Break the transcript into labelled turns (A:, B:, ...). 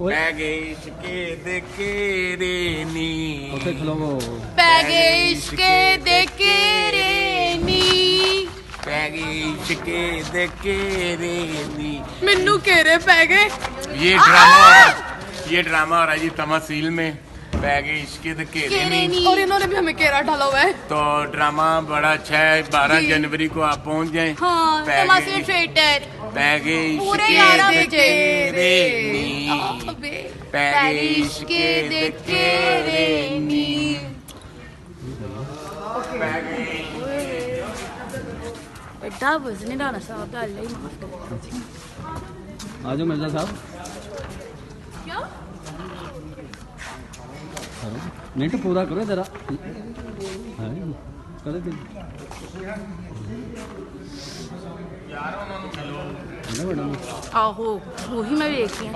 A: ਪੈ ਗਏ ਇਸ਼ਕੇ ਦੇ ਘੇਰੇ ਨੀ
B: ਉੱਥੇ ਖਲੋਵੋ
C: ਪੈ ਗਏ ਇਸ਼ਕੇ ਦੇ ਘੇਰੇ ਨੀ
A: ਪੈ ਗਏ ਇਸ਼ਕੇ ਦੇ ਘੇਰੇ ਨੀ
C: ਮੈਨੂੰ ਘੇਰੇ ਪੈ गए
A: ये ड्रामा हो रहा है जी तमासील में पै गए इश्के दे घेरे नी
C: और इन्होंने भी हमें घेरा डाला हुआ है
A: तो ड्रामा बड़ा अच्छा है 12 जनवरी को आप पहुंच जाएं
C: हाँ
A: पै
C: तमाशा
A: गए
C: थिएटर
A: पै गए
C: पूरे
A: इश्के
C: 11
A: दे
C: बजे
A: घेरे नी
C: अबे
A: पै गए इश्के दे घेरे नी पै गए
C: एडा वजन डाना साहब का अल्लाह ही माफ करे
B: आ जाओ मिर्जा साहब
C: क्या
B: मिनट पूरा करो जरा करे थे
A: यार उन्होंने मिलो
C: आहो वही मैं देख रही